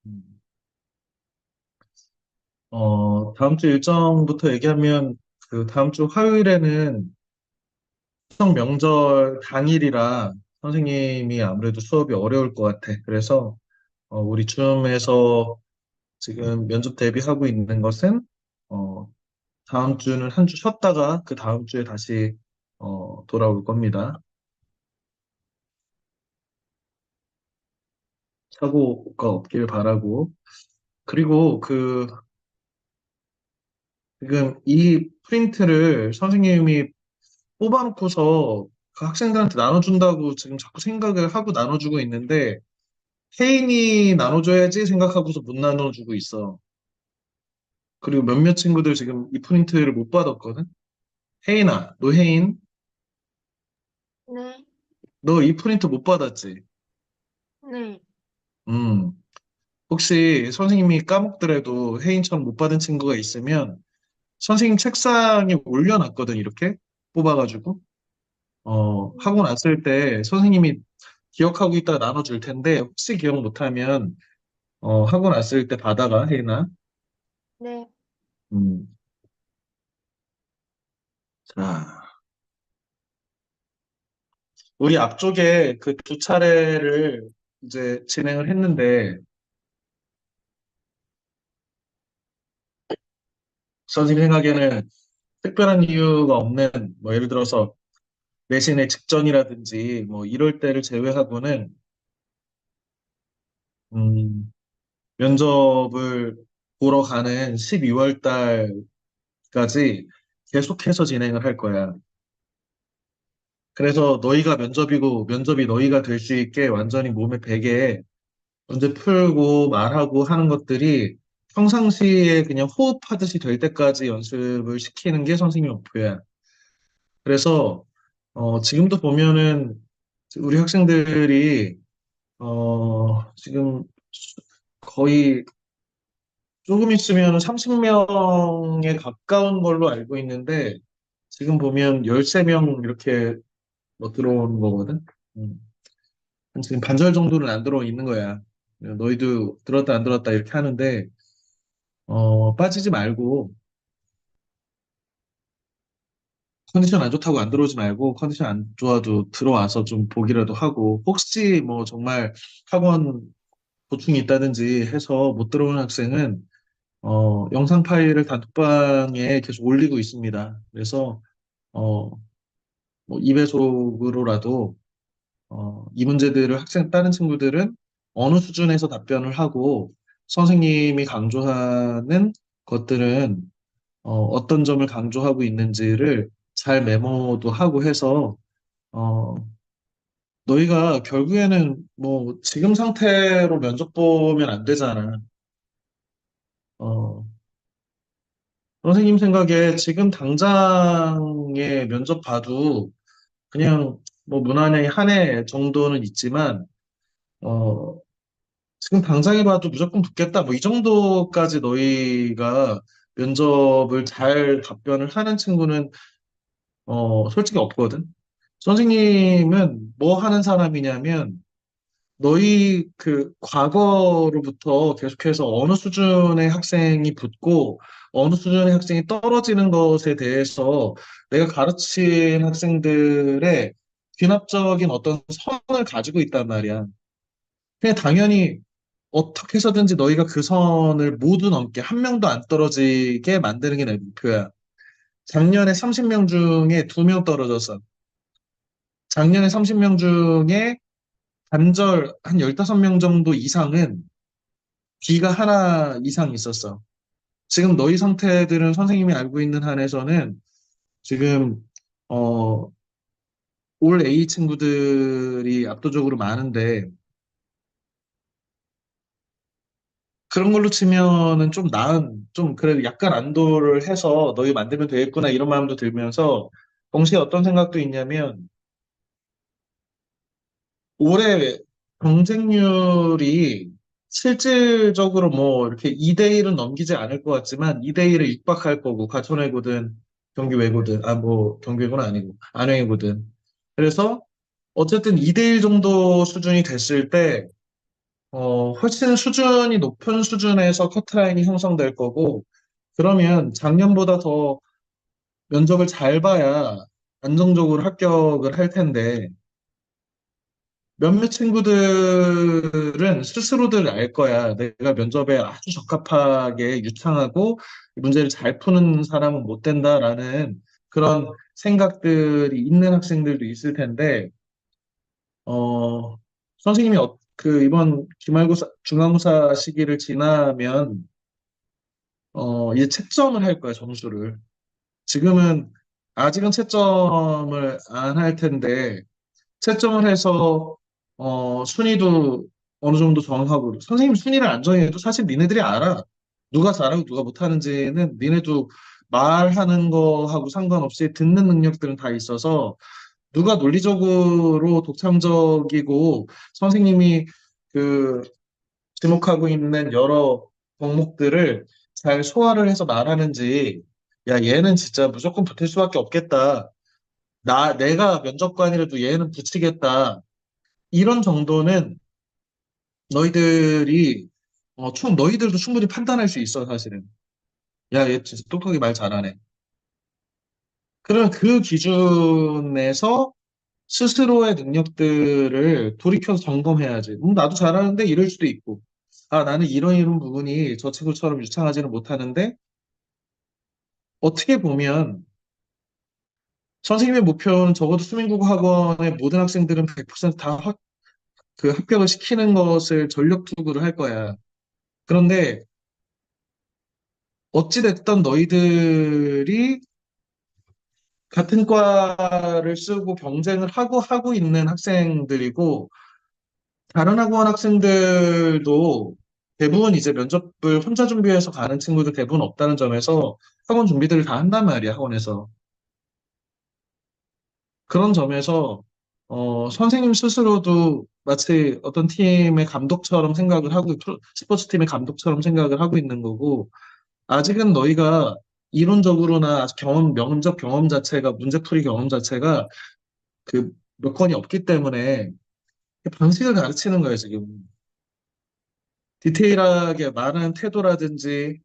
음. 다음 주 일정부터 얘기하면 그 다음 주 화요일에는 추석 명절 당일이라 선생님이 아무래도 수업이 어려울 것 같아. 그래서 우리 줌에서 지금 면접 대비하고 있는 것은 어, 다음 주는 한 주 쉬었다가 그 다음 주에 다시 돌아올 겁니다. 사고가 없길 바라고. 그리고 지금 이 프린트를 선생님이 뽑아놓고서 그 학생들한테 나눠준다고 지금 자꾸 생각을 하고 나눠주고 있는데 혜인이 나눠줘야지 생각하고서 못 나눠주고 있어. 그리고 몇몇 친구들 지금 이 프린트를 못 받았거든. 혜인아, 너 혜인, 네, 너 이 프린트 못 받았지? 네, 음, 혹시 선생님이 까먹더라도 혜인처럼 못 받은 친구가 있으면 선생님 책상에 올려놨거든, 이렇게 뽑아가지고. 하고 났을 때 선생님이 기억하고 있다가 나눠줄 텐데 혹시 기억 못하면 하고 났을 때 받아가, 혜인아. 네. 음, 자, 우리 앞쪽에 그 두 차례를 이제 진행을 했는데 선생님 생각에는 특별한 이유가 없는 뭐 예를 들어서 내신의 직전이라든지 뭐 이럴 때를 제외하고는 음, 면접을 보러 가는 12월 달까지 계속해서 진행을 할 거야. 그래서 너희가 면접이고 면접이 너희가 될 수 있게 완전히 몸에 배게 문제 풀고 말하고 하는 것들이 평상시에 그냥 호흡하듯이 될 때까지 연습을 시키는 게 선생님 목표야. 그래서 지금도 보면은 우리 학생들이 지금 거의 조금 있으면 30명에 가까운 걸로 알고 있는데 지금 보면 13명 이렇게 뭐 들어오는 거거든. 음. 지금 반절 정도는 안 들어오 있는 거야. 너희도 들었다 안 들었다 이렇게 하는데 빠지지 말고 컨디션 안 좋다고 안 들어오지 말고 컨디션 안 좋아도 들어와서 좀 보기라도 하고 혹시 뭐 정말 학원 고충이 있다든지 해서 못 들어오는 학생은 영상 파일을 단톡방에 계속 올리고 있습니다. 그래서 어, 뭐 2배속으로라도 이 문제들을 다른 친구들은 어느 수준에서 답변을 하고 선생님이 강조하는 것들은 어떤 점을 강조하고 있는지를 잘 메모도 하고 해서 어, 너희가 결국에는 뭐 지금 상태로 면접 보면 안 되잖아. 어, 선생님 생각에 지금 당장의 면접 봐도 그냥 뭐 무난히 한 해 정도는 있지만 어, 지금 당장에 봐도 무조건 붙겠다. 뭐 이 정도까지 너희가 면접을 잘 답변을 하는 친구는 솔직히 없거든. 선생님은 뭐 하는 사람이냐면 너희 그 과거로부터 계속해서 어느 수준의 학생이 붙고 어느 수준의 학생이 떨어지는 것에 대해서 내가 가르친 학생들의 귀납적인 어떤 선을 가지고 있단 말이야. 그냥 당연히 어떻게 해서든지 너희가 그 선을 모두 넘게 한 명도 안 떨어지게 만드는 게 내 목표야. 작년에 30명 중에 2명 떨어졌어. 작년에 30명 중에 반절 한 15명 정도 이상은 B가 하나 이상 있었어. 지금 너희 상태들은 선생님이 알고 있는 한에서는 지금 어, 올 A 친구들이 압도적으로 많은데 그런 걸로 치면은 좀 나은, 좀 그래도 약간 안도를 해서 너희 만들면 되겠구나 이런 마음도 들면서 동시에 어떤 생각도 있냐면 올해 경쟁률이 실질적으로 뭐 이렇게 2대1은 넘기지 않을 것 같지만 2대1을 육박할 거고 과천외고든 경기외고든 뭐 경기외고는 아니고 안외고든 그래서 어쨌든 2대1 정도 수준이 됐을 때 훨씬 수준이 높은 수준에서 커트라인이 형성될 거고, 그러면 작년보다 더 면접을 잘 봐야 안정적으로 합격을 할 텐데, 몇몇 친구들은 스스로들 알 거야. 내가 면접에 아주 적합하게 유창하고 이 문제를 잘 푸는 사람은 못 된다라는 그런 생각들이 있는 학생들도 있을 텐데, 어, 선생님이 이번 기말고사, 중간고사 시기를 지나면, 이제 채점을 할 거야, 점수를. 지금은, 아직은 채점을 안 할 텐데, 채점을 해서 순위도 어느 정도 정하고 선생님 순위를 안 정해도 사실 니네들이 알아. 누가 잘하고 누가 못하는지는 니네도 말하는 거하고 상관없이 듣는 능력들은 다 있어서 누가 논리적으로 독창적이고 선생님이 그 지목하고 있는 여러 덕목들을 잘 소화를 해서 말하는지 야 얘는 진짜 무조건 붙을 수밖에 없겠다. 내가 면접관이라도 얘는 붙이겠다. 이런 정도는 너희들이, 너희들도 충분히 판단할 수 있어, 사실은. 야, 얘 진짜 똑똑하게 말 잘하네. 그러면 그 기준에서 스스로의 능력들을 돌이켜서 점검해야지. 나도 잘하는데 이럴 수도 있고. 아, 나는 이런 부분이 저 친구처럼 유창하지는 못하는데, 어떻게 보면 선생님의 목표는 적어도 수민국어 학원의 모든 학생들은 100%다 그 합격을 시키는 것을 전력 투구를 할 거야. 그런데 어찌됐든 너희들이 같은 과를 쓰고 경쟁을 하고 있는 학생들이고, 다른 학원 학생들도 대부분 이제 면접을 혼자 준비해서 가는 친구들 대부분 없다는 점에서 학원 준비들을 다 한단 말이야, 학원에서. 그런 점에서, 선생님 스스로도 마치 어떤 팀의 감독처럼 생각을 하고, 스포츠팀의 감독처럼 생각을 하고 있는 거고, 아직은 너희가 이론적으로나 면접 경험 자체가, 문제풀이 경험 자체가 그 몇 건이 없기 때문에 방식을 가르치는 거예요, 지금. 디테일하게 말하는 태도라든지,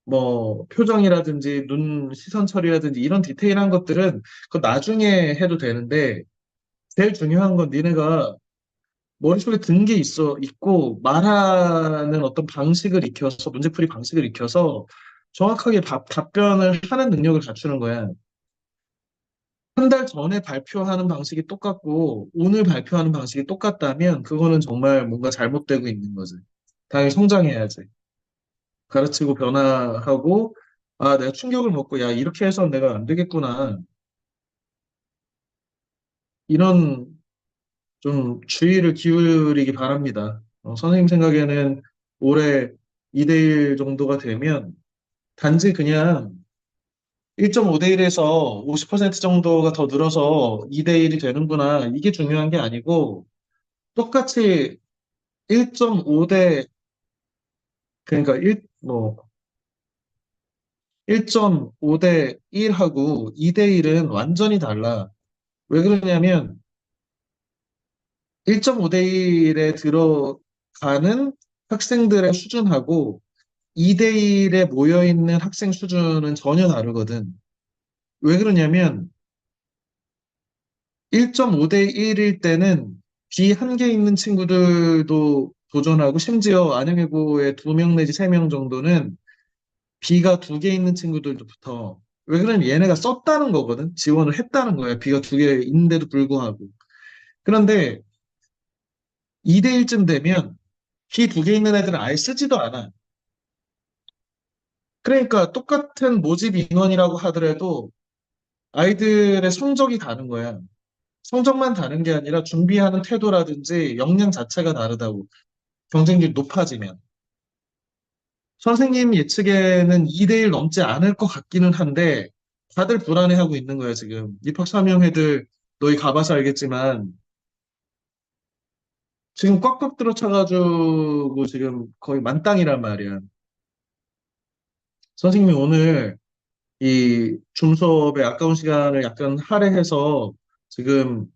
뭐, 표정이라든지, 시선 처리라든지, 이런 디테일한 것들은 그 나중에 해도 되는데, 제일 중요한 건 니네가 머릿속에 든 게 있고, 말하는 어떤 방식을 익혀서, 문제풀이 방식을 익혀서 정확하게 답변을 하는 능력을 갖추는 거야. 한 달 전에 발표하는 방식이 똑같고 오늘 발표하는 방식이 똑같다면 그거는 정말 뭔가 잘못되고 있는 거지. 당연히 성장해야지. 가르치고 변화하고 아, 내가 충격을 먹고 야, 이렇게 해서 내가 안 되겠구나. 이런 좀 주의를 기울이기 바랍니다. 선생님 생각에는 올해 2대1 정도가 되면 단지 그냥 1.5대 1에서 50% 정도가 더 늘어서 2대 1이 되는구나. 이게 중요한 게 아니고 똑같이 1.5대, 그러니까 1.5대 1하고 2대 1은 완전히 달라. 왜 그러냐면 1.5대 1에 들어가는 학생들의 수준하고 2대 1에 모여있는 학생 수준은 전혀 다르거든. 왜 그러냐면 1.5대 1일 때는 B 한 개 있는 친구들도 도전하고 심지어 안양예고의 2명 내지 3명 정도는 B가 2개 있는 친구들도 붙어. 왜 그러냐면 얘네가 썼다는 거거든. 지원을 했다는 거야. B가 2개 있는데도 불구하고. 그런데 2대1쯤 되면 B 2개 있는 애들은 아예 쓰지도 않아. 그러니까 똑같은 모집 인원이라고 하더라도 아이들의 성적이 다른 거야. 성적만 다른 게 아니라 준비하는 태도라든지 역량 자체가 다르다고. 경쟁률이 높아지면. 선생님 예측에는 2대1 넘지 않을 것 같기는 한데, 다들 불안해하고 있는 거예요, 지금. 입학 3명 애들, 너희 가봐서 알겠지만, 지금 꽉꽉 들어차가지고 지금 거의 만땅이란 말이야. 선생님이 오늘 이 줌 수업에 아까운 시간을 약간 할애해서 지금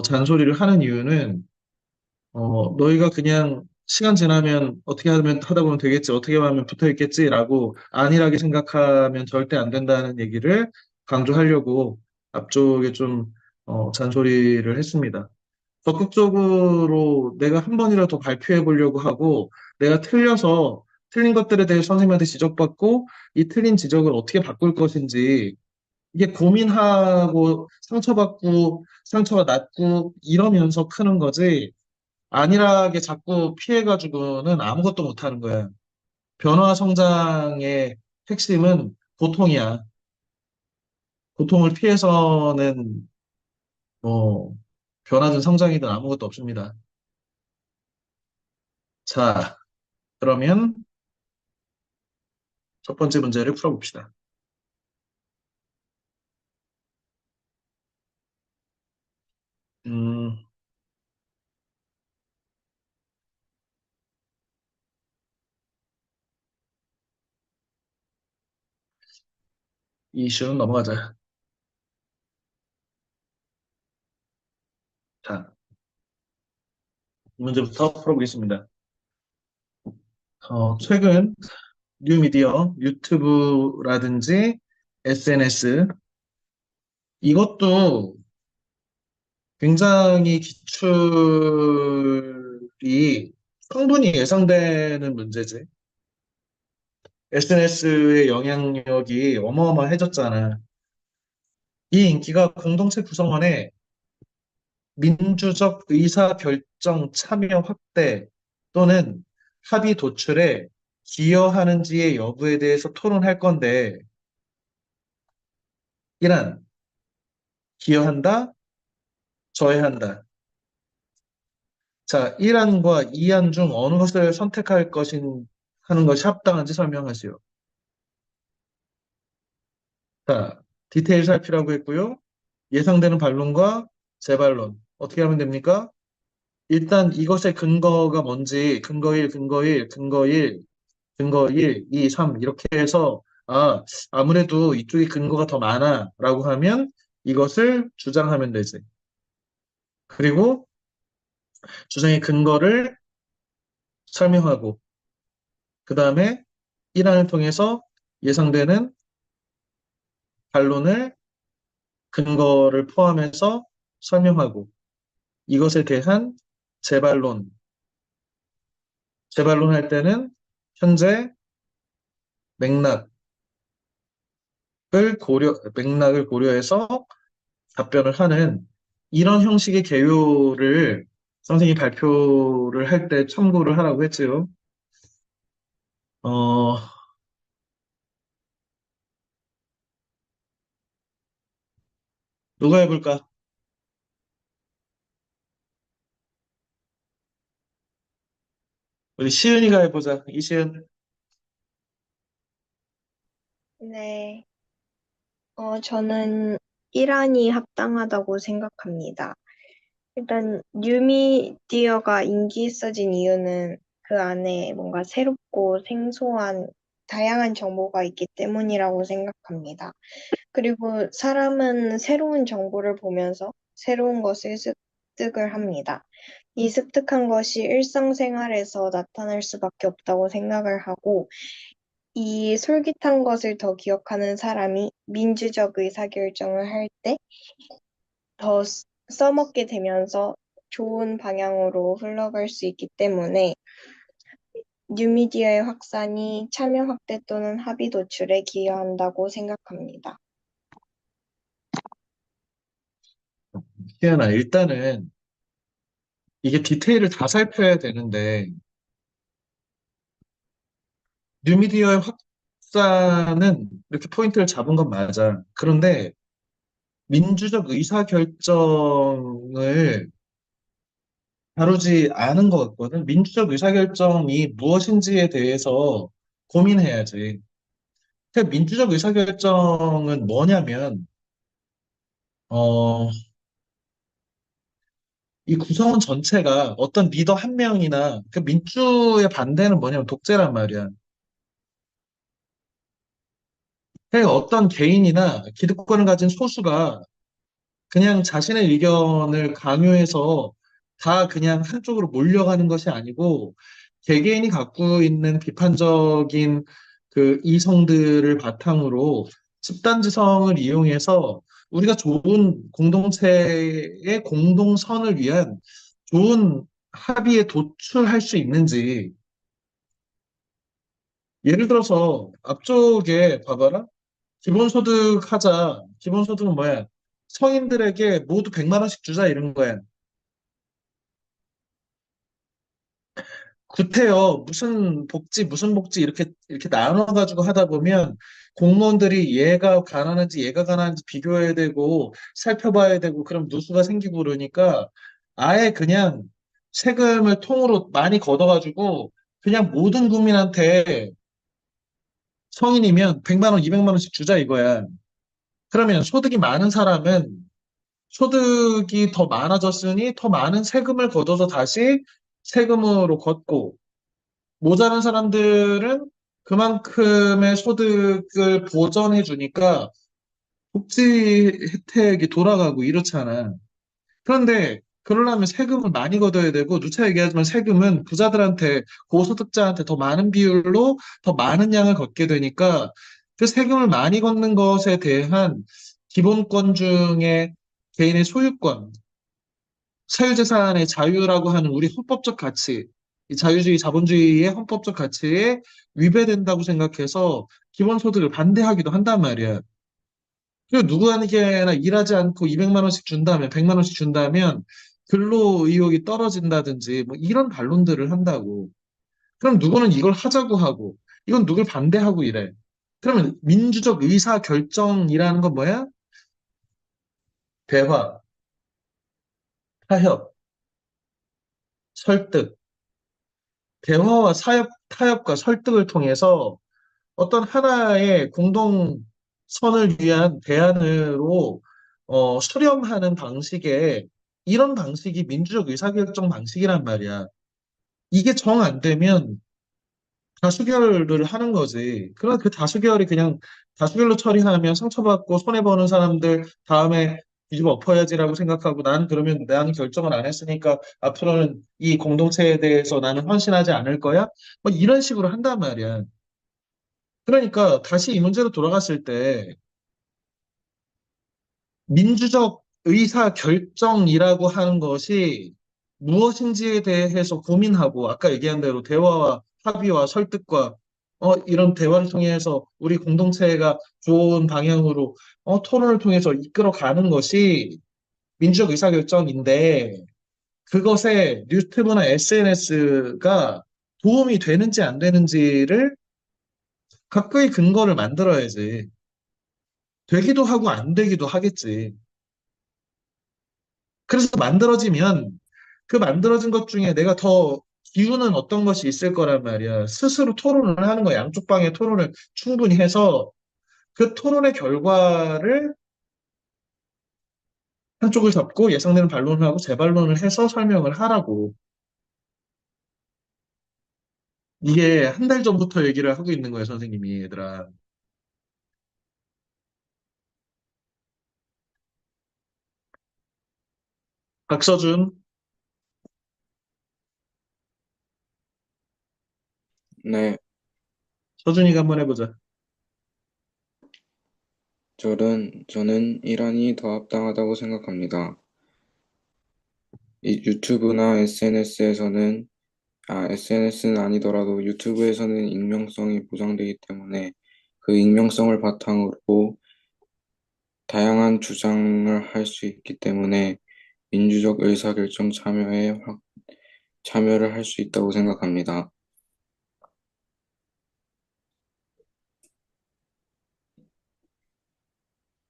잔소리를 하는 이유는, 너희가 그냥 시간 지나면 어떻게 하면 하다 보면 되겠지, 어떻게 하면 붙어 있겠지라고 안일하게 생각하면 절대 안 된다는 얘기를 강조하려고 앞쪽에 좀 잔소리를 했습니다. 적극적으로 내가 한 번이라도 더 발표해 보려고 하고 내가 틀려서 틀린 것들에 대해 선생님한테 지적받고 이 틀린 지적을 어떻게 바꿀 것인지 이게 고민하고 상처받고 상처가 났고 이러면서 크는 거지 안일하게 자꾸 피해가지고는 아무것도 못하는 거야. 변화 성장의 핵심은 고통이야. 고통을 피해서는 뭐 변화든 성장이든 아무것도 없습니다. 자, 그러면 첫 번째 문제를 풀어봅시다. 음, 이 이슈는 넘어가자. 자, 이 문제부터 풀어보겠습니다. 최근 뉴미디어, 유튜브라든지 SNS 이것도 굉장히 기출이 충분히 예상되는 문제지. SNS의 영향력이 어마어마해졌잖아. 이 인기가 공동체 구성원의 민주적 의사결정 참여 확대 또는 합의 도출에 기여하는지의 여부에 대해서 토론할 건데, 1안, 기여한다, 저해한다. 자, 1안과 2안 중 어느 것을 선택할 하는 것이 합당한지 설명하시오. 자, 디테일 살피라고 했고요. 예상되는 반론과 재반론. 어떻게 하면 됩니까? 일단 이것의 근거가 뭔지, 근거 1, 근거 1, 근거 1, 근거 1, 2, 3 이렇게 해서 아무래도 이쪽이 근거가 더 많아라고 하면 이것을 주장하면 되지. 그리고 주장의 근거를 설명하고 그 다음에 1안을 통해서 예상되는 반론을 근거를 포함해서 설명하고 이것에 대한 재반론, 재반론할 때는 현재 맥락을 맥락을 고려해서 답변을 하는 이런 형식의 개요를 선생님이 발표를 할 때 참고를 하라고 했지요. 어, 누가 해볼까? 우리 시은이가 해보자. 이시은. 네. 저는 이란이 합당하다고 생각합니다. 일단, 뉴미디어가 인기 있어진 이유는 그 안에 뭔가 새롭고 생소한 다양한 정보가 있기 때문이라고 생각합니다. 그리고 사람은 새로운 정보를 보면서 새로운 것을 습득을 합니다. 이 습득한 것이 일상생활에서 나타날 수밖에 없다고 생각을 하고, 이 솔깃한 것을 더 기억하는 사람이 민주적 의사결정을 할 때 더 써먹게 되면서 좋은 방향으로 흘러갈 수 있기 때문에 뉴미디어의 확산이 참여 확대 또는 합의 도출에 기여한다고 생각합니다. 시은아, 일단은 이게 디테일을 다 살펴야 되는데 뉴미디어의 확산은 이렇게 포인트를 잡은 건 맞아. 그런데 민주적 의사결정을 다루지 않은 것 같거든. 민주적 의사결정이 무엇인지에 대해서 고민해야지. 그 민주적 의사결정은 뭐냐면, 어, 이 구성원 전체가 어떤 리더 한 명이나 그 민주의 반대는 뭐냐면 독재란 말이야. 그 어떤 개인이나 기득권을 가진 소수가 그냥 자신의 의견을 강요해서 다 그냥 한쪽으로 몰려가는 것이 아니고 개개인이 갖고 있는 비판적인 그 이성들을 바탕으로 집단지성을 이용해서 우리가 좋은 공동체의 공동선을 위한 좋은 합의에 도출할 수 있는지. 예를 들어서 앞쪽에 봐봐라. 기본소득 하자. 기본소득은 뭐야? 성인들에게 모두 100만 원씩 주자 이런 거야. 구태여 무슨 복지 이렇게 나눠가지고 하다 보면 공무원들이 얘가 가난한지 얘가 가난한지 비교해야 되고 살펴봐야 되고 그럼 누수가 생기고 그러니까 아예 그냥 세금을 통으로 많이 걷어가지고 그냥 모든 국민한테 성인이면 100만 원, 200만 원씩 주자 이거야. 그러면 소득이 많은 사람은 소득이 더 많아졌으니 더 많은 세금을 걷어서 다시 세금으로 걷고 모자란 사람들은 그만큼의 소득을 보전해 주니까 복지 혜택이 돌아가고 이렇잖아. 그런데 그러려면 세금을 많이 걷어야 되고 누차 얘기하지만 세금은 부자들한테 고소득자한테 더 많은 비율로 더 많은 양을 걷게 되니까 그 세금을 많이 걷는 것에 대한 기본권 중에 개인의 소유권, 사유재산의 자유라고 하는 우리 헌법적 가치, 이 자유주의, 자본주의의 헌법적 가치에 위배된다고 생각해서 기본소득을 반대하기도 한단 말이야. 그리고 누구에게나 일하지 않고 200만 원씩 준다면, 100만 원씩 준다면 근로 의욕이 떨어진다든지 뭐 이런 반론들을 한다고. 그럼 누구는 이걸 하자고 하고, 이건 누굴 반대하고 이래. 그러면 민주적 의사 결정이라는 건 뭐야? 대화, 타협, 설득. 대화와 타협과 설득을 통해서 어떤 하나의 공동선을 위한 대안으로 수렴하는 방식의 이런 방식이 민주적 의사결정 방식이란 말이야. 이게 정 안 되면 다수결을 하는 거지. 그럼 그 다수결이 그냥 다수결로 처리하면 상처받고 손해보는 사람들 다음에 뒤집어 엎어야지라고 생각하고 나는 그러면 나는 결정을 안 했으니까 앞으로는 이 공동체에 대해서 나는 헌신하지 않을 거야? 뭐 이런 식으로 한단 말이야. 그러니까 다시 이 문제로 돌아갔을 때 민주적 의사 결정이라고 하는 것이 무엇인지에 대해서 고민하고 아까 얘기한 대로 대화와 합의와 설득과 이런 대화를 통해서 우리 공동체가 좋은 방향으로 토론을 통해서 이끌어가는 것이 민주적 의사 결정인데 그것에 유튜브나 SNS가 도움이 되는지 안 되는지를 각국의 근거를 만들어야지. 되기도 하고 안 되기도 하겠지. 그래서 만들어지면 그 만들어진 것 중에 내가 더 기우는 어떤 것이 있을 거란 말이야. 스스로 토론을 하는 거야. 양쪽 방의 토론을 충분히 해서 그 토론의 결과를 한쪽을 잡고 예상되는 반론을 하고 재반론을 해서 설명을 하라고. 이게 한 달 전부터 얘기를 하고 있는 거예요, 선생님이, 얘들아. 박서준, 네, 서준이가 한번 해보자. 저는 이란이 더 합당하다고 생각합니다. 이 유튜브나 SNS는 아니더라도 유튜브에서는 익명성이 보장되기 때문에 그 익명성을 바탕으로 다양한 주장을 할 수 있기 때문에 민주적 의사결정 참여를 할 수 있다고 생각합니다.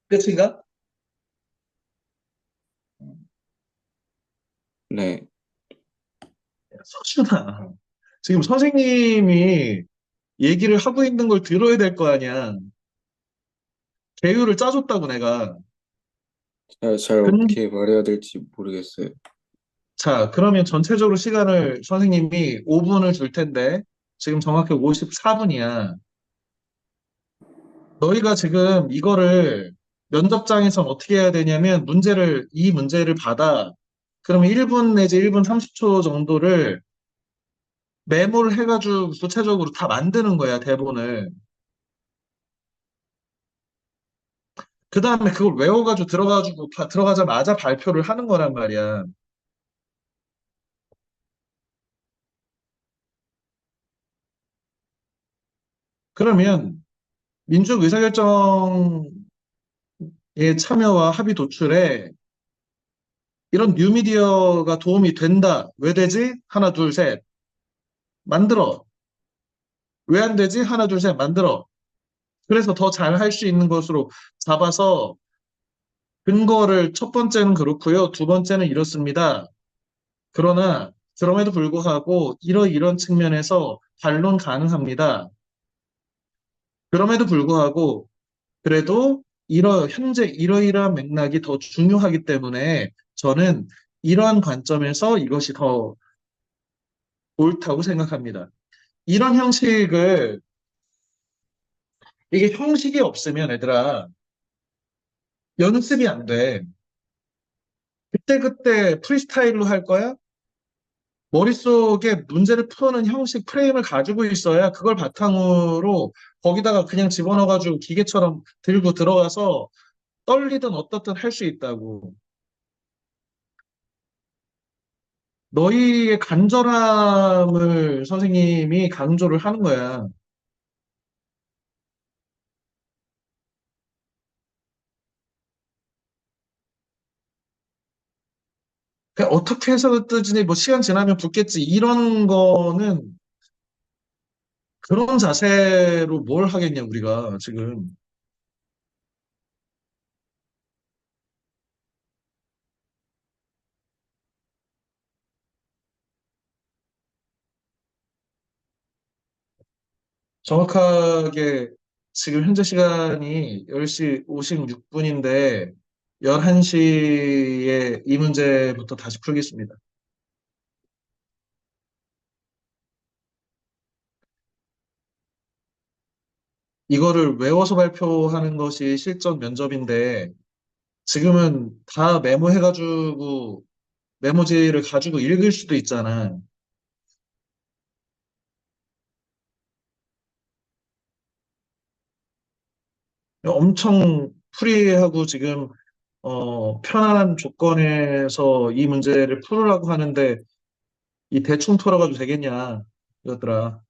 끝인가? 네, 서준아. 지금 선생님이 얘기를 하고 있는 걸 들어야 될 거 아니야. 계율을 짜줬다고 내가. 잘 어떻게 말해야 될지 모르겠어요. 자, 그러면 전체적으로 시간을 선생님이 5분을 줄 텐데, 지금 정확히 54분이야. 너희가 지금 이거를 면접장에서 어떻게 해야 되냐면, 이 문제를 받아. 그러면 1분 내지 1분 30초 정도를 메모를 해가지고 구체적으로 다 만드는 거야, 대본을. 그 다음에 그걸 외워가지고 들어가지고, 들어가자마자 발표를 하는 거란 말이야. 그러면 민족 의사결정의 참여와 합의 도출에 이런 뉴미디어가 도움이 된다. 왜 되지? 하나, 둘, 셋. 만들어. 왜 안 되지? 하나, 둘, 셋. 만들어. 그래서 더 잘 할 수 있는 것으로 잡아서 근거를 첫 번째는 그렇고요. 두 번째는 이렇습니다. 그러나 그럼에도 불구하고 이런 측면에서 반론 가능합니다. 그럼에도 불구하고 그래도 현재 이러이러한 맥락이 더 중요하기 때문에 저는 이러한 관점에서 이것이 더 옳다고 생각합니다. 이런 형식을 이게 형식이 없으면 얘들아 연습이 안 돼. 그때그때 프리스타일로 할 거야? 머릿속에 문제를 푸는 형식 프레임을 가지고 있어야 그걸 바탕으로 거기다가 그냥 집어넣어가지고 기계처럼 들고 들어가서 떨리든 어떻든 할 수 있다고. 너희의 간절함을 선생님이 강조를 하는 거야. 그냥 어떻게 해서 뜨지, 뭐 시간 지나면 붙겠지. 이런 거는 그런 자세로 뭘 하겠냐, 우리가 지금. 정확하게 지금 현재 시간이 10시 56분인데 11시에 이 문제부터 다시 풀겠습니다. 이거를 외워서 발표하는 것이 실전 면접인데 지금은 다 메모해가지고 메모지를 가지고 읽을 수도 있잖아. 엄청 프리하고 지금 편안한 조건에서 이 문제를 풀으라고 하는데 이 대충 풀어가도 되겠냐 이것들아.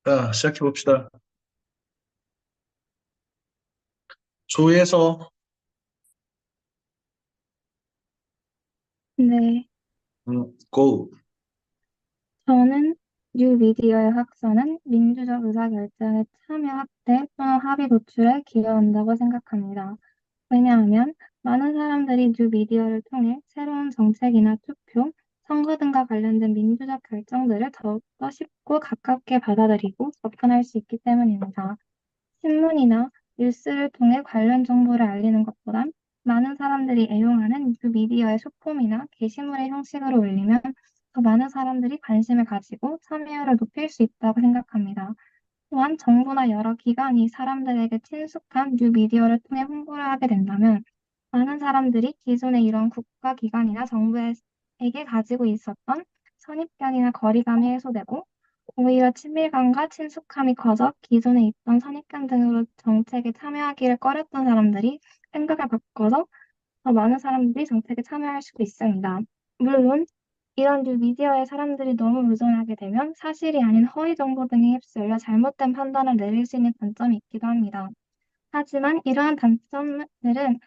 자, 시작해 봅시다. 조에서, 네, 고. 저는 뉴미디어의 확산은 민주적 의사결정의 참여 확대 또는 합의 도출에 기여한다고 생각합니다. 왜냐하면 많은 사람들이 뉴미디어를 통해 새로운 정책이나 투표, 선거 등과 관련된 민주적 결정들을 더욱더 쉽고 가깝게 받아들이고 접근할 수 있기 때문입니다. 신문이나 뉴스를 통해 관련 정보를 알리는 것보단 많은 사람들이 애용하는 뉴미디어의 숏폼이나 게시물의 형식으로 올리면 더 많은 사람들이 관심을 가지고 참여율을 높일 수 있다고 생각합니다. 또한 정부나 여러 기관이 사람들에게 친숙한 뉴미디어를 통해 홍보를 하게 된다면 많은 사람들이 기존의 이런 국가기관이나 정부에게 가지고 있었던 선입견이나 거리감이 해소되고 오히려 친밀감과 친숙함이 커져 기존에 있던 선입견 등으로 정책에 참여하기를 꺼렸던 사람들이 생각을 바꿔서 더 많은 사람들이 정책에 참여할 수도 있습니다. 물론 이런 뉴미디어에 사람들이 너무 의존하게 되면 사실이 아닌 허위 정보 등에 휩쓸려 잘못된 판단을 내릴 수 있는 단점이 있기도 합니다. 하지만 이러한 단점들은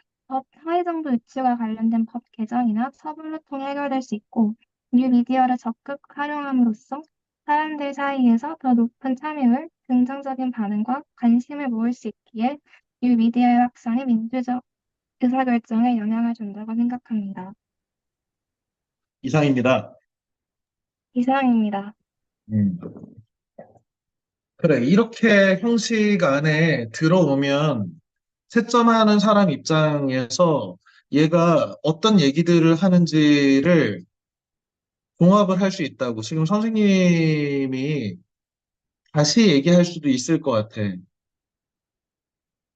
허위 정보 유출과 관련된 법 개정이나 처벌을 통해 해결될 수 있고 뉴미디어를 적극 활용함으로써 사람들 사이에서 더 높은 참여율, 긍정적인 반응과 관심을 모을 수 있기에 뉴미디어의 확산이 민주적 의사결정에 영향을 준다고 생각합니다. 이상입니다. 이상입니다. 음. 그래, 이렇게 형식 안에 들어오면 채점하는 사람 입장에서 얘가 어떤 얘기들을 하는지를 종합을 할 수 있다고 지금 선생님이 다시 얘기할 수도 있을 것 같아.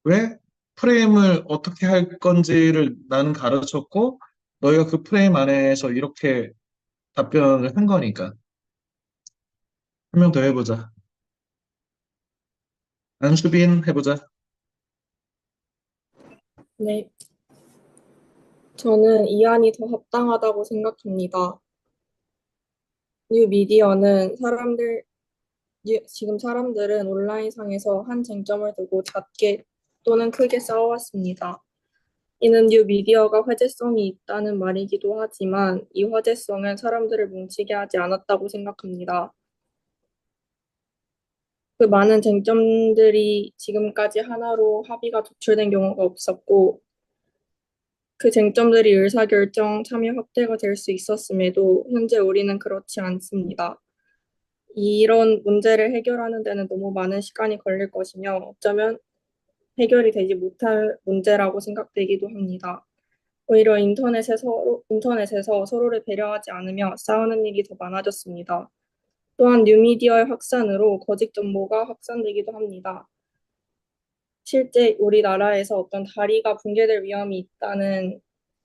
왜? 프레임을 어떻게 할 건지를 나는 가르쳤고, 너희가 그 프레임 안에서 이렇게 답변을 한 거니까. 한 명 더 해보자. 안수빈 해보자. 네, 저는 이안이 더 합당하다고 생각합니다. 뉴미디어는 지금 사람들은 온라인상에서 한 쟁점을 두고 작게 또는 크게 싸워왔습니다. 이는 뉴미디어가 화제성이 있다는 말이기도 하지만 이 화제성은 사람들을 뭉치게 하지 않았다고 생각합니다. 그 많은 쟁점들이 지금까지 하나로 합의가 도출된 경우가 없었고 그 쟁점들이 의사결정 참여 확대가 될 수 있었음에도 현재 우리는 그렇지 않습니다. 이런 문제를 해결하는 데는 너무 많은 시간이 걸릴 것이며 어쩌면 해결이 되지 못할 문제라고 생각되기도 합니다. 오히려 인터넷에서 서로를 배려하지 않으며 싸우는 일이 더 많아졌습니다. 또한 뉴미디어의 확산으로 거짓 정보가 확산되기도 합니다. 실제 우리나라에서 어떤 다리가 붕괴될 위험이 있다는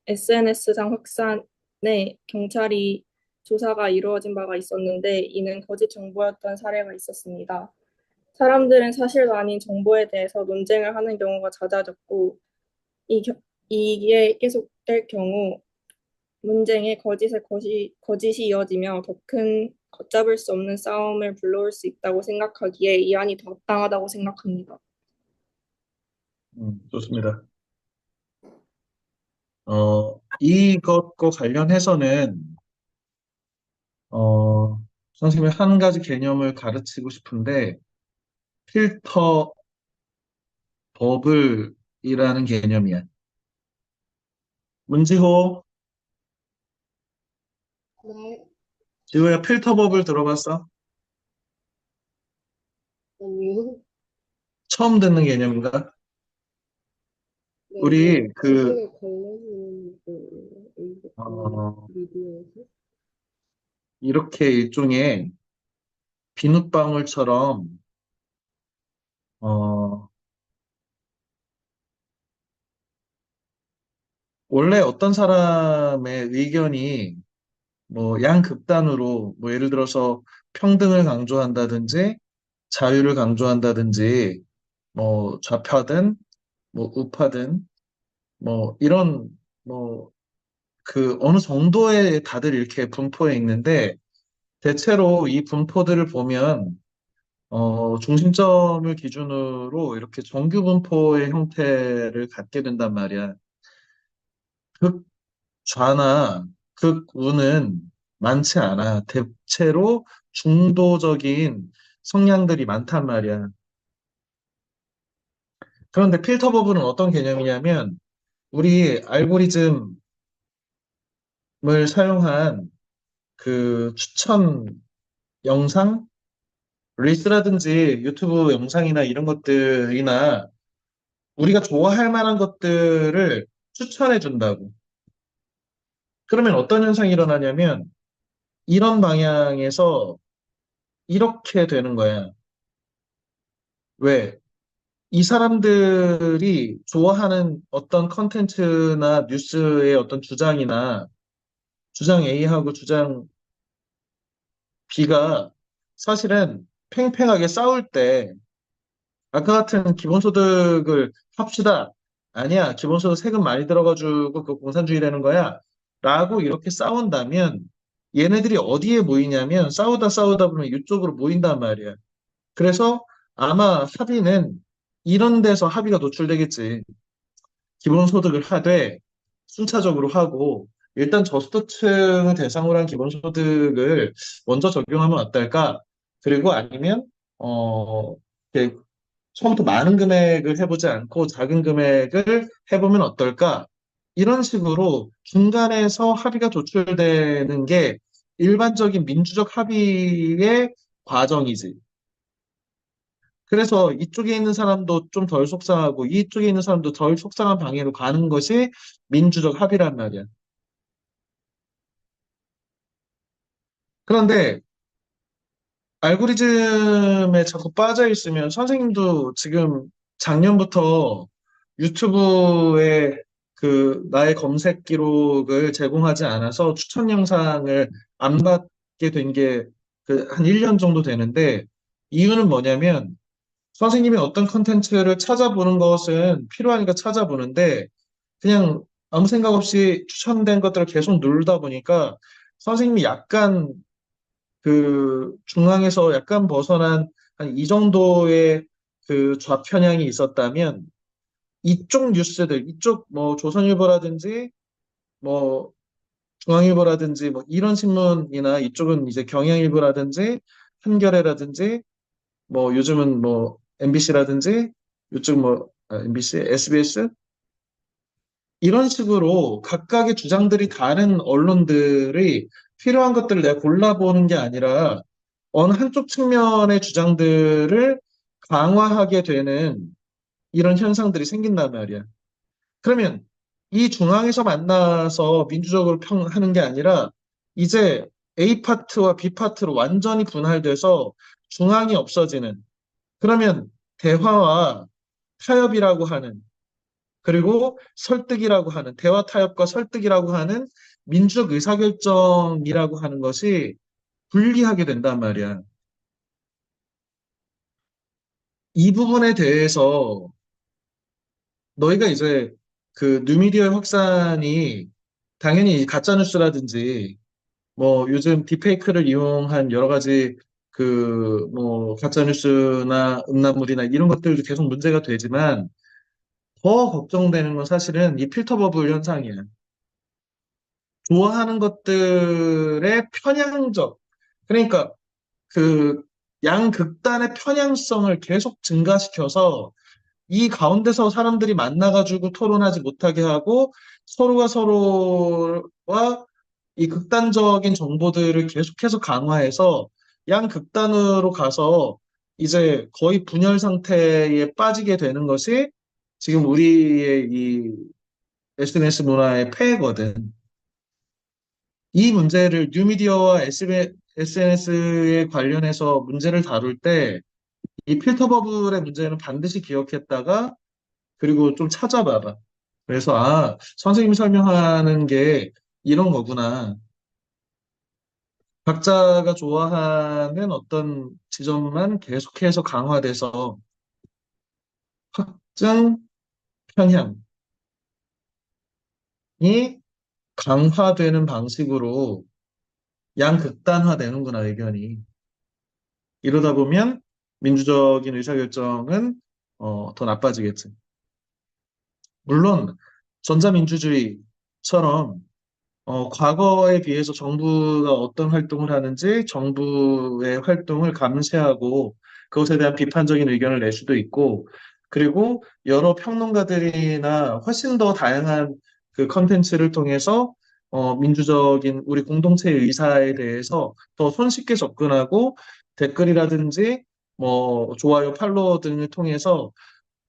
SNS상 확산에 경찰이 조사가 이루어진 바가 있었는데 이는 거짓 정보였던 사례가 있었습니다. 사람들은 사실도 아닌 정보에 대해서 논쟁을 하는 경우가 잦아졌고 이게 계속될 경우 논쟁에 거짓이 이어지며 더 큰 걷잡을 수 없는 싸움을 불러올 수 있다고 생각하기에 이 안이 더 합당하다고 생각합니다. 좋습니다. 이것과 관련해서는, 어, 선생님이 한 가지 개념을 가르치고 싶은데, 필터 버블이라는 개념이야. 문지호, 네, 지호야 필터 버블 들어봤어? 아니요. 처음 듣는 개념인가? 네, 우리 지식에 관련된 어, 미디어에서 이렇게 일종의 비눗방울처럼, 어, 원래 어떤 사람의 의견이 뭐 양극단으로, 뭐 예를 들어서 평등을 강조한다든지, 자유를 강조한다든지, 뭐 좌파든, 뭐 우파든, 뭐 이런, 뭐 그 어느 정도의 다들 이렇게 분포해 있는데, 대체로 이 분포들을 보면 중심점을 기준으로 이렇게 정규 분포의 형태를 갖게 된단 말이야. 극좌나 극우는 많지 않아. 대체로 중도적인 성향들이 많단 말이야. 그런데 필터 버블은 어떤 개념이냐면 우리 알고리즘을 사용한 그 추천 영상, 릴스라든지 유튜브 영상이나 이런 것들이나 우리가 좋아할 만한 것들을 추천해 준다고. 그러면 어떤 현상이 일어나냐면 이런 방향에서 이렇게 되는 거야. 왜? 이 사람들이 좋아하는 어떤 컨텐츠나 뉴스의 어떤 주장이나 주장 A하고 주장 B가 사실은 팽팽하게 싸울 때 아까 같은 기본소득을 합시다. 아니야, 기본소득 세금 많이 들어가지고 그 공산주의라는 거야. 라고 이렇게 싸운다면 얘네들이 어디에 모이냐면 싸우다 보면 이쪽으로 모인단 말이야. 그래서 아마 합의는 이런 데서 합의가 노출되겠지. 기본소득을 하되 순차적으로 하고 일단 저소득층을 대상으로 한 기본소득을 먼저 적용하면 어떨까? 그리고 아니면 이렇게 처음부터 많은 금액을 해보지 않고 작은 금액을 해보면 어떨까? 이런 식으로 중간에서 합의가 도출되는 게 일반적인 민주적 합의의 과정이지. 그래서 이쪽에 있는 사람도 좀 덜 속상하고 이쪽에 있는 사람도 덜 속상한 방향으로 가는 것이 민주적 합의란 말이야. 그런데 알고리즘에 자꾸 빠져 있으면 선생님도 지금 작년부터 유튜브에 그 나의 검색 기록을 제공하지 않아서 추천 영상을 안 받게 된 게 그 한 1년 정도 되는데 이유는 뭐냐면 선생님이 어떤 컨텐츠를 찾아보는 것은 필요하니까 찾아보는데 그냥 아무 생각 없이 추천된 것들을 계속 누르다 보니까 선생님이 약간 그 중앙에서 약간 벗어난 한 이 정도의 그 좌편향이 있었다면 이쪽 뉴스들, 이쪽 뭐 조선일보라든지 뭐 중앙일보라든지 뭐 이런 신문이나 이쪽은 이제 경향일보라든지 한겨레라든지 뭐 요즘은 뭐 MBC라든지 이쪽 뭐 MBC, SBS 이런 식으로 각각의 주장들이 다른 언론들이 필요한 것들을 내가 골라보는 게 아니라 어느 한쪽 측면의 주장들을 강화하게 되는 이런 현상들이 생긴단 말이야. 그러면 이 중앙에서 만나서 민주적으로 평하는 게 아니라 이제 A 파트와 B 파트로 완전히 분할돼서 중앙이 없어지는 그러면 대화와 타협이라고 하는 그리고 설득이라고 하는 대화 타협과 설득이라고 하는 민주적 의사결정이라고 하는 것이 불리하게 된단 말이야. 이 부분에 대해서 너희가 이제 그 뉴미디어의 확산이 당연히 가짜뉴스라든지 뭐 요즘 딥페이크를 이용한 여러 가지 그 뭐 가짜뉴스나 음란물이나 이런 것들도 계속 문제가 되지만 더 걱정되는 건 사실은 이 필터 버블 현상이야. 좋아하는 것들의 편향적, 그러니까 그 양극단의 편향성을 계속 증가시켜서 이 가운데서 사람들이 만나가지고 토론하지 못하게 하고 서로가 서로와 이 극단적인 정보들을 계속해서 강화해서 양극단으로 가서 이제 거의 분열 상태에 빠지게 되는 것이 지금 우리의 이 SNS 문화의 폐해거든. 이 문제를 뉴미디어와 SNS에 관련해서 문제를 다룰 때 이 필터 버블의 문제는 반드시 기억했다가 그리고 좀 찾아봐봐. 그래서 선생님이 설명하는 게 이런 거구나. 각자가 좋아하는 어떤 지점만 계속해서 강화돼서 확증 편향이 강화되는 방식으로 양극단화되는구나, 의견이. 이러다 보면 민주적인 의사결정은 더 나빠지겠지. 물론 전자민주주의처럼 과거에 비해서 정부가 어떤 활동을 하는지 정부의 활동을 감시하고 그것에 대한 비판적인 의견을 낼 수도 있고, 그리고 여러 평론가들이나 훨씬 더 다양한 그 컨텐츠를 통해서 민주적인 우리 공동체의 의사에 대해서 더 손쉽게 접근하고 댓글이라든지 뭐 좋아요, 팔로워 등을 통해서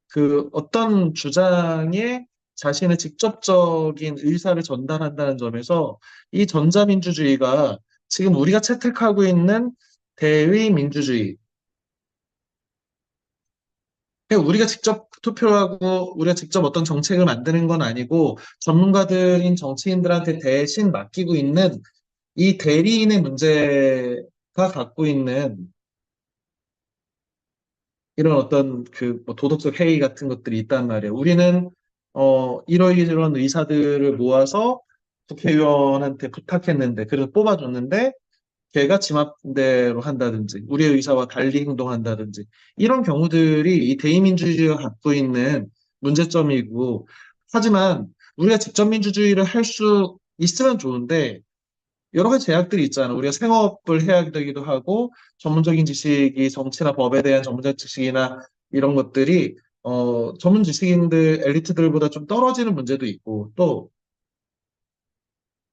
그 어떤 주장에 자신의 직접적인 의사를 전달한다는 점에서 이 전자민주주의가 지금 우리가 채택하고 있는 대의 민주주의, 그러니까 우리가 직접 투표하고 우리가 직접 어떤 정책을 만드는 건 아니고 전문가들인 정치인들한테 대신 맡기고 있는 이 대리인의 문제가 갖고 있는 이런 어떤 그뭐 도덕적 해이 같은 것들이 있단 말이에요. 우리는 이러이러한 의사들을 모아서 국회의원한테 부탁했는데 그래서 뽑아줬는데 걔가 지 맘대로 한다든지 우리의 의사와 달리 행동한다든지 이런 경우들이 이 대의민주주의가 갖고 있는 문제점이고, 하지만 우리가 직접 민주주의를 할 수 있으면 좋은데 여러 가지 제약들이 있잖아. 우리가 생업을 해야 되기도 하고, 전문적인 지식이 정치나 법에 대한 전문적 지식이나 이런 것들이, 전문 지식인들, 엘리트들보다 좀 떨어지는 문제도 있고, 또,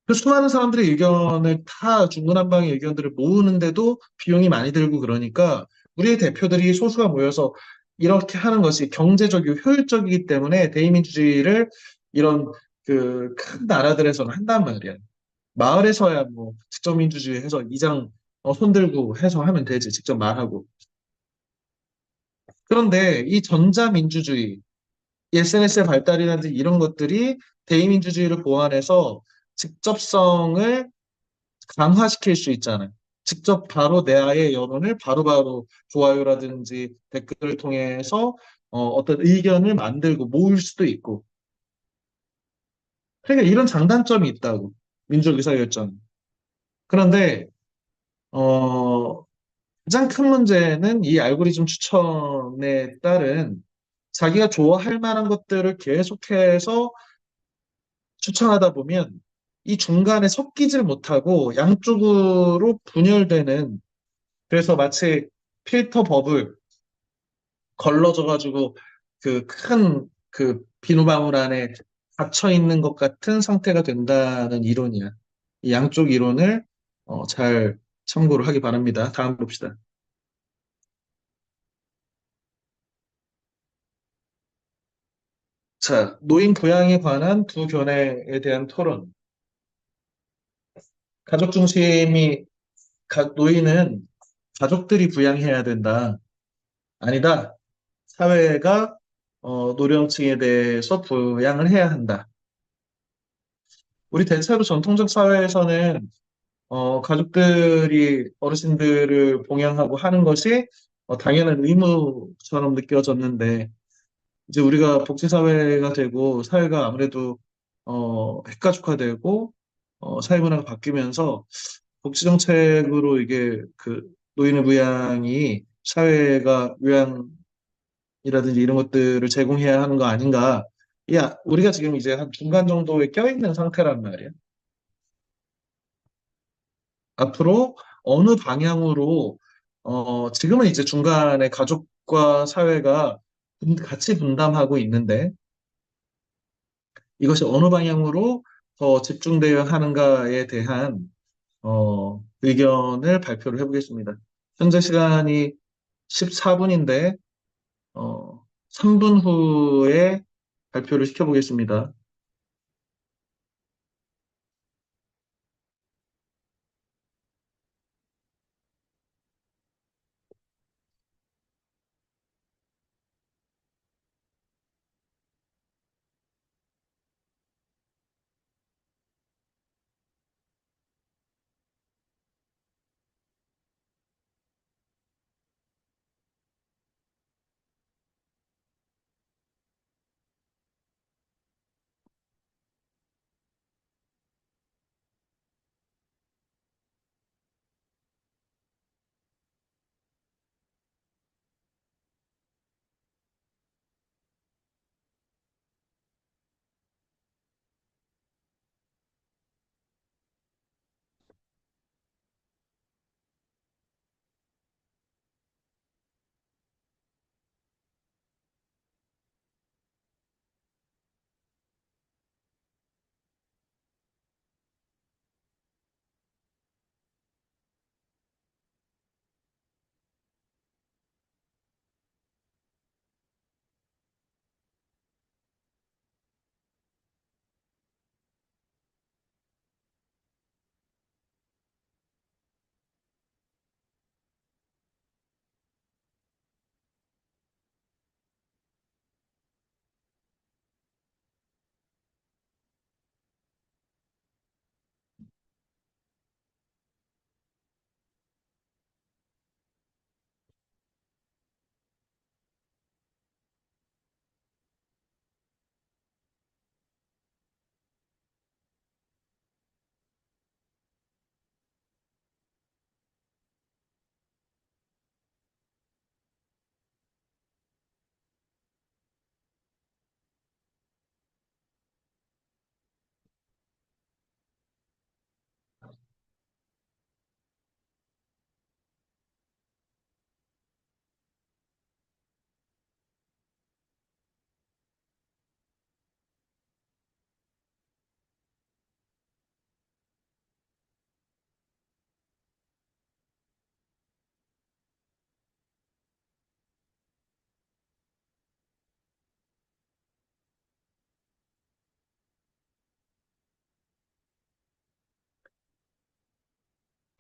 그 수많은 사람들의 의견을 다 중구난방의 의견들을 모으는데도 비용이 많이 들고 그러니까, 우리의 대표들이 소수가 모여서 이렇게 하는 것이 경제적이고 효율적이기 때문에 대의민주주의를 이런 그 큰 나라들에서는 한단 말이야. 마을에서야 뭐 직접 민주주의 해서 이장 손들고 해서 하면 되지. 직접 말하고. 그런데 이 전자민주주의, SNS의 발달이라든지 이런 것들이 대의민주주의를 보완해서 직접성을 강화시킬 수 있잖아요. 직접 바로 내 아이의 여론을 바로바로 좋아요라든지 댓글을 통해서 어떤 의견을 만들고 모을 수도 있고. 그러니까 이런 장단점이 있다고. 민족 의사결정. 그런데 어, 가장 큰 문제는 이 알고리즘 추천에 따른 자기가 좋아할 만한 것들을 계속해서 추천하다 보면 이 중간에 섞이질 못하고 양쪽으로 분열되는, 그래서 마치 필터 버블 걸러져가지고 그 큰 그 비누방울 안에 갇혀 있는 것 같은 상태가 된다는 이론이야. 이 양쪽 이론을 잘 참고를 하기 바랍니다. 다음 봅시다. 자, 노인 부양에 관한 두 견해에 대한 토론. 가족 중심이, 노인은 가족들이 부양해야 된다. 아니다. 사회가 노령층에 대해서 부양을 해야 한다. 우리 대체로 전통적 사회에서는 가족들이 어르신들을 봉양하고 하는 것이 당연한 의무처럼 느껴졌는데, 이제 우리가 복지사회가 되고 사회가 아무래도 핵가족화되고 사회 문화가 바뀌면서 복지정책으로 이게 그 노인의 부양이 사회가 요양이라든지 이런 것들을 제공해야 하는 거 아닌가. 야, 우리가 지금 이제 한 중간 정도에 껴있는 상태란 말이야. 앞으로 어느 방향으로 지금은 이제 중간에 가족과 사회가 같이 분담하고 있는데 이것이 어느 방향으로 더 집중되어야 하는가에 대한 의견을 발표를 해보겠습니다. 현재 시간이 14분인데 3분 후에 발표를 시켜보겠습니다.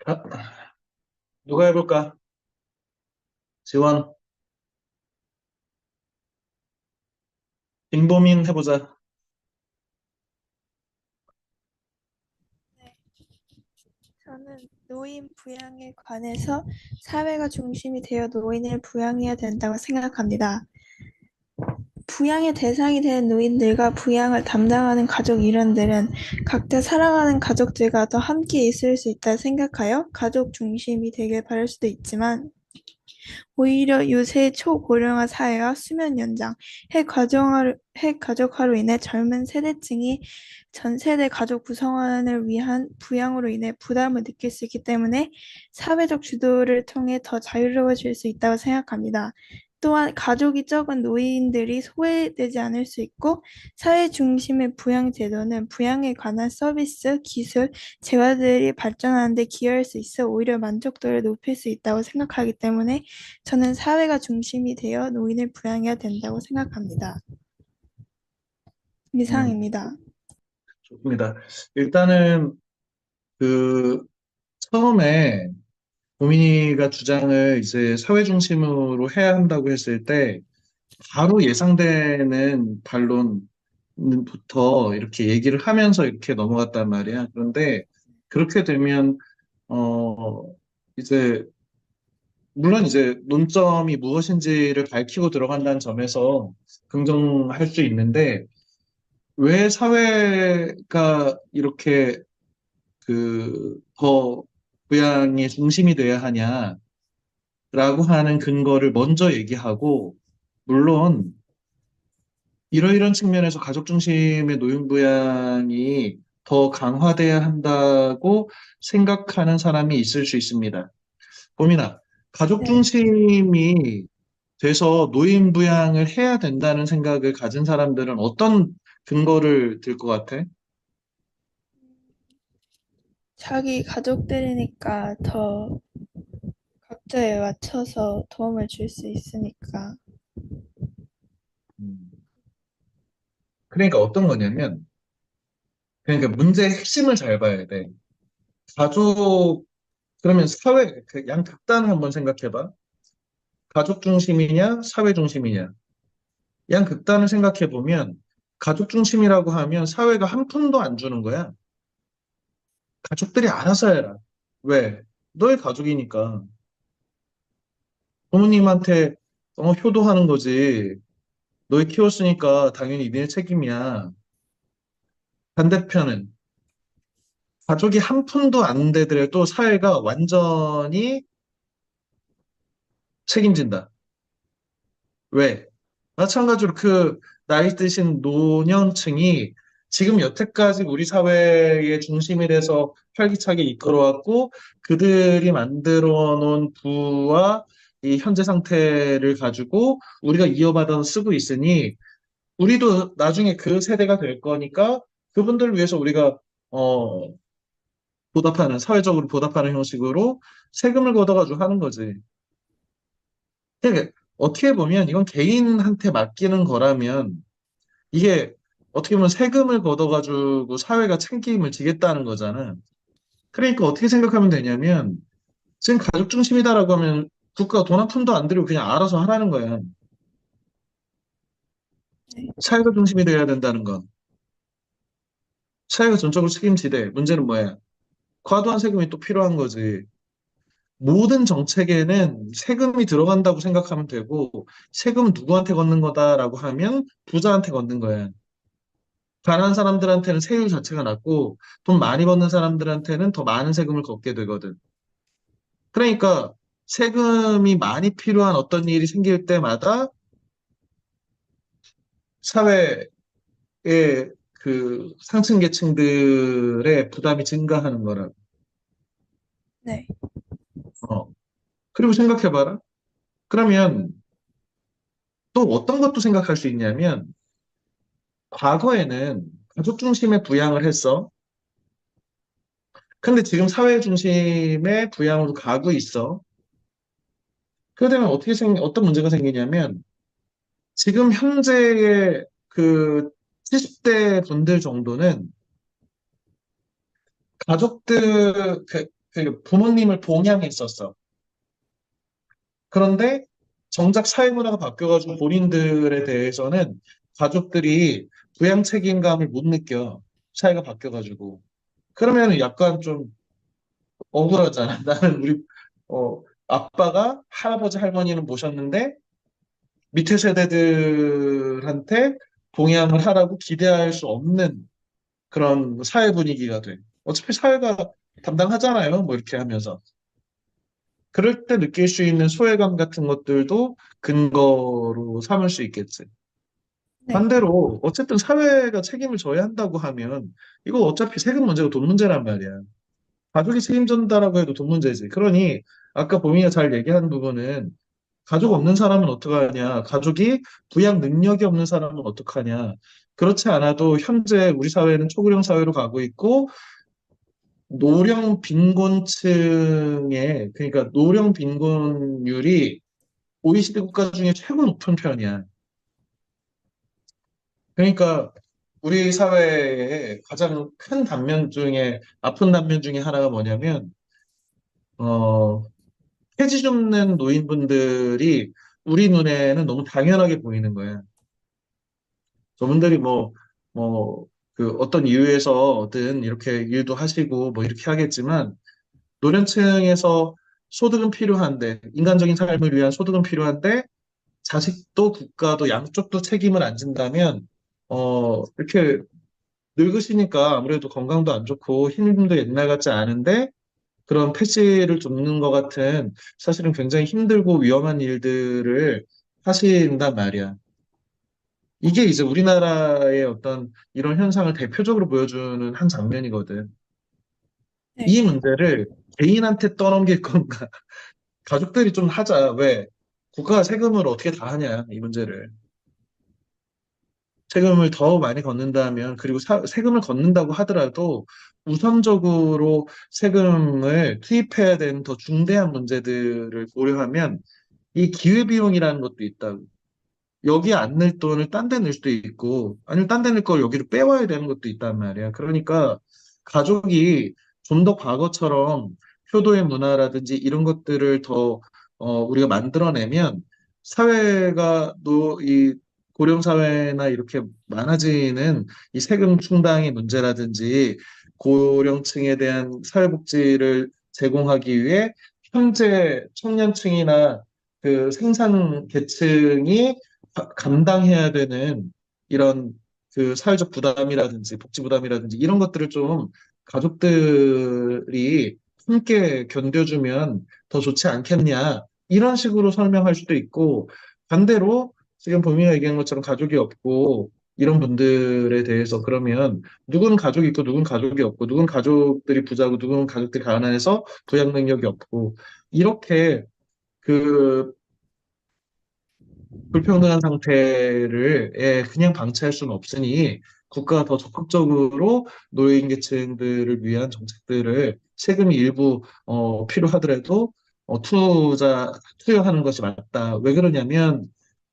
아, 누가 해볼까? 지원, 김보민 해보자. 네, 저는 노인 부양에 관해서 사회가 중심이 되어 노인을 부양해야 된다고 생각합니다. 부양의 대상이 되는 노인들과 부양을 담당하는 가족 일원들은 각자 사랑하는 가족들과 더 함께 있을 수 있다 생각하여 가족 중심이 되길 바랄 수도 있지만 오히려 요새 초고령화 사회와 수면 연장, 핵가족화로 인해 젊은 세대층이 전 세대 가족 구성원을 위한 부양으로 인해 부담을 느낄 수 있기 때문에 사회적 주도를 통해 더 자유로워질 수 있다고 생각합니다. 또한 가족이 적은 노인들이 소외되지 않을 수 있고 사회 중심의 부양 제도는 부양에 관한 서비스, 기술, 재화들이 발전하는 데 기여할 수 있어 오히려 만족도를 높일 수 있다고 생각하기 때문에 저는 사회가 중심이 되어 노인을 부양해야 된다고 생각합니다. 음, 이상입니다. 좋습니다. 일단은 그 처음에 고민이가 주장을 이제 사회 중심으로 해야 한다고 했을 때 바로 예상되는 반론부터 이렇게 얘기를 하면서 이렇게 넘어갔단 말이야. 그런데 그렇게 되면 어 이제 물론 이제 논점이 무엇인지를 밝히고 들어간다는 점에서 긍정할 수 있는데 왜 사회가 이렇게 더 부양의 중심이 돼야 하냐라고 하는 근거를 먼저 얘기하고 물론 이러이런 측면에서 가족 중심의 노인부양이 더 강화돼야 한다고 생각하는 사람이 있을 수 있습니다. 고민아, 가족 네. 중심이 돼서 노인부양을 해야 된다는 생각을 가진 사람들은 어떤 근거를 들 것 같아? 자기 가족들이니까 더 각자에 맞춰서 도움을 줄 수 있으니까. 음, 그러니까 어떤 거냐면, 그러니까 문제의 핵심을 잘 봐야 돼. 가족, 그러면 사회, 그 양극단을 한번 생각해봐. 가족 중심이냐, 사회 중심이냐. 양극단을 생각해 보면, 가족 중심이라고 하면 사회가 한 푼도 안 주는 거야. 가족들이 알아서 해라. 왜? 너의 가족이니까. 부모님한테 효도하는 거지. 너희 키웠으니까 당연히 니네 책임이야. 반대편은 가족이 한 푼도 안 되더라도 사회가 완전히 책임진다. 왜? 마찬가지로 그 나이 드신 노년층이 지금 여태까지 우리 사회의 중심이 돼서 활기차게 이끌어왔고 그들이 만들어 놓은 부와 이 현재 상태를 가지고 우리가 이어받아서 쓰고 있으니 우리도 나중에 그 세대가 될 거니까 그분들을 위해서 우리가 어, 사회적으로 보답하는 형식으로 세금을 걷어가지고 하는 거지. 그러니까 어떻게 보면 이건 개인한테 맡기는 거라면 이게 어떻게 보면 세금을 걷어가지고 사회가 책임을 지겠다는 거잖아. 그러니까 어떻게 생각하면 되냐면 지금 가족 중심이다라고 하면 국가가 돈 한 푼도 안 들이고 그냥 알아서 하라는 거야. 네. 사회가 중심이 돼야 된다는 건. 사회가 전적으로 책임지되 문제는 뭐야? 과도한 세금이 또 필요한 거지. 모든 정책에는 세금이 들어간다고 생각하면 되고, 세금 누구한테 걷는 거다라고 하면 부자한테 걷는 거야. 가난한 사람들한테는 세율 자체가 낮고, 돈 많이 버는 사람들한테는 더 많은 세금을 걷게 되거든. 그러니까 세금이 많이 필요한 어떤 일이 생길 때마다 사회의 그 상층 계층들의 부담이 증가하는 거라. 네. 어. 그리고 생각해봐라. 그러면 또 어떤 것도 생각할 수 있냐면, 과거에는 가족 중심의 부양을 했어. 근데 지금 사회 중심의 부양으로 가고 있어. 그러다 보면 어떤 문제가 생기냐면, 지금 현재의 그 70대 분들 정도는 가족들, 그 부모님을 봉양했었어. 그런데 정작 사회문화가 바뀌어가지고 본인들에 대해서는 가족들이 부양 책임감을 못 느껴. 사회가 바뀌어가지고. 그러면 약간 좀 억울하잖아. 나는 아빠가 할아버지 할머니는 모셨는데 밑에 세대들한테 봉양을 하라고 기대할 수 없는 그런 사회 분위기가 돼. 어차피 사회가 담당하잖아요. 뭐 이렇게 하면서. 그럴 때 느낄 수 있는 소외감 같은 것들도 근거로 삼을 수 있겠지. 네. 반대로 어쨌든 사회가 책임을 져야 한다고 하면 이거 어차피 세금 문제고 돈 문제란 말이야. 가족이 책임진다라고 해도 돈 문제지. 그러니 아까 보미가 잘 얘기한 부분은 가족 없는 사람은 어떡하냐, 가족이 부양 능력이 없는 사람은 어떡하냐. 그렇지 않아도 현재 우리 사회는 초고령 사회로 가고 있고 노령 빈곤층의 그러니까 노령 빈곤율이 OECD 국가 중에 최고 높은 편이야. 그러니까 우리 사회의 가장 큰 단면 중에 아픈 단면 중에 하나가 뭐냐면 어, 폐지 줍는 노인분들이 우리 눈에는 너무 당연하게 보이는 거야. 저분들이 그 어떤 이유에서든 이렇게 일도 하시고 뭐 이렇게 하겠지만 노년층에서 소득은 필요한데 인간적인 삶을 위한 소득은 필요한데 자식도 국가도 양쪽도 책임을 안 진다면 이렇게 늙으시니까 아무래도 건강도 안 좋고 힘도 옛날 같지 않은데 그런 폐지를 줍는 것 같은 사실은 굉장히 힘들고 위험한 일들을 하신단 말이야. 이게 이제 우리나라의 어떤 이런 현상을 대표적으로 보여주는 한 장면이거든. 네. 이 문제를 개인한테 떠넘길 건가? 가족들이 좀 하자. 왜? 국가가 세금을 어떻게 다 하냐, 이 문제를. 세금을 더 많이 걷는다면, 그리고 세금을 걷는다고 하더라도 우선적으로 세금을 투입해야 되는 더 중대한 문제들을 고려하면 이 기회비용이라는 것도 있다고. 여기에 안 낼 돈을 딴데 낼 수도 있고, 아니면 딴 데 낼 걸 여기로 빼와야 되는 것도 있단 말이야. 그러니까 가족이 좀 더 과거처럼 효도의 문화라든지 이런 것들을 더 우리가 만들어내면 사회가 또 이 고령 사회나 이렇게 많아지는 이 세금 충당의 문제라든지 고령층에 대한 사회복지를 제공하기 위해 현재 청년층이나 그 생산 계층이 감당해야 되는 이런 그 사회적 부담이라든지 복지 부담이라든지 이런 것들을 좀 가족들이 함께 견뎌주면 더 좋지 않겠냐 이런 식으로 설명할 수도 있고 반대로 지금 범위가 얘기한 것처럼 가족이 없고 이런 분들에 대해서 그러면 누군 가족이 있고 누군 가족이 없고 누군 가족들이 부자고 누군 가족들이 가난해서 부양 능력이 없고 이렇게 그 불평등한 상태를 그냥 방치할 수는 없으니 국가가 더 적극적으로 노인 계층들을 위한 정책들을 세금이 일부 필요하더라도 투여하는 것이 맞다. 왜 그러냐면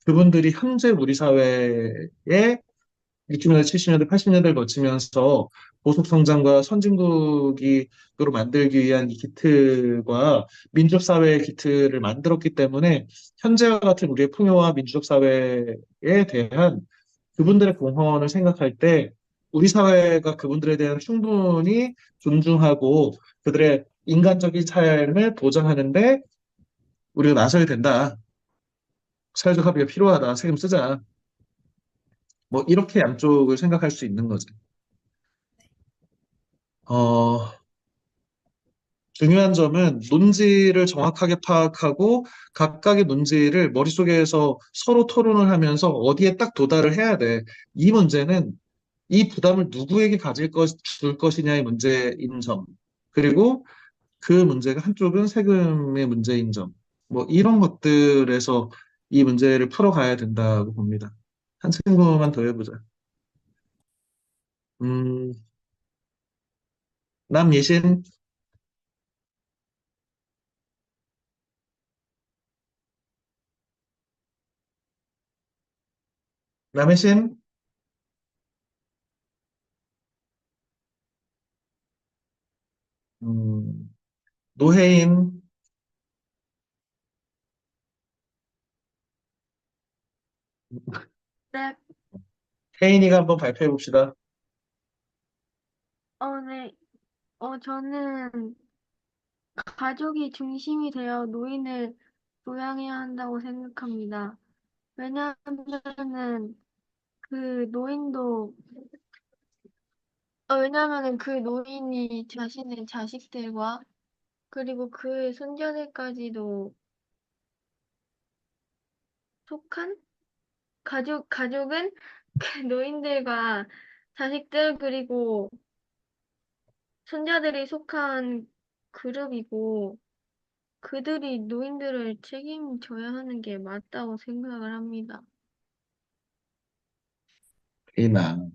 그분들이 현재 우리 사회에 60년대, 70년대, 80년대를 거치면서 고속 성장과 선진국으로 만들기 위한 이 기틀과 민족 사회의 기틀을 만들었기 때문에 현재와 같은 우리의 풍요와 민주적 사회에 대한 그분들의 공헌을 생각할 때 우리 사회가 그분들에 대한 충분히 존중하고 그들의 인간적인 삶을 보장하는데 우리가 나서야 된다. 사회적 합의가 필요하다. 세금 쓰자. 뭐 이렇게 양쪽을 생각할 수 있는 거죠. 어, 중요한 점은 논지를 정확하게 파악하고 각각의 논지를 머릿속에서 서로 토론을 하면서 어디에 딱 도달을 해야 돼. 이 문제는 이 부담을 누구에게 줄 것이냐의 문제인 점. 그리고 그 문제가 한쪽은 세금의 문제인 점. 뭐 이런 것들에서 이 문제를 풀어가야 된다고 봅니다. 한 친구만 더 해보자. 음, 남예신, 남예신, 음, 노혜인, 네, 혜인이가 한번 발표해 봅시다. 네. 저는 가족이 중심이 되어 노인을 부양해야 한다고 생각합니다. 왜냐하면은 그 노인도, 왜냐하면은 그 노인이 자신의 자식들과 그리고 그 손자들까지도 속한 가족은 그 노인들과 자식들 그리고 손자들이 속한 그룹이고 그들이 노인들을 책임져야 하는 게 맞다고 생각을 합니다. 혜인아,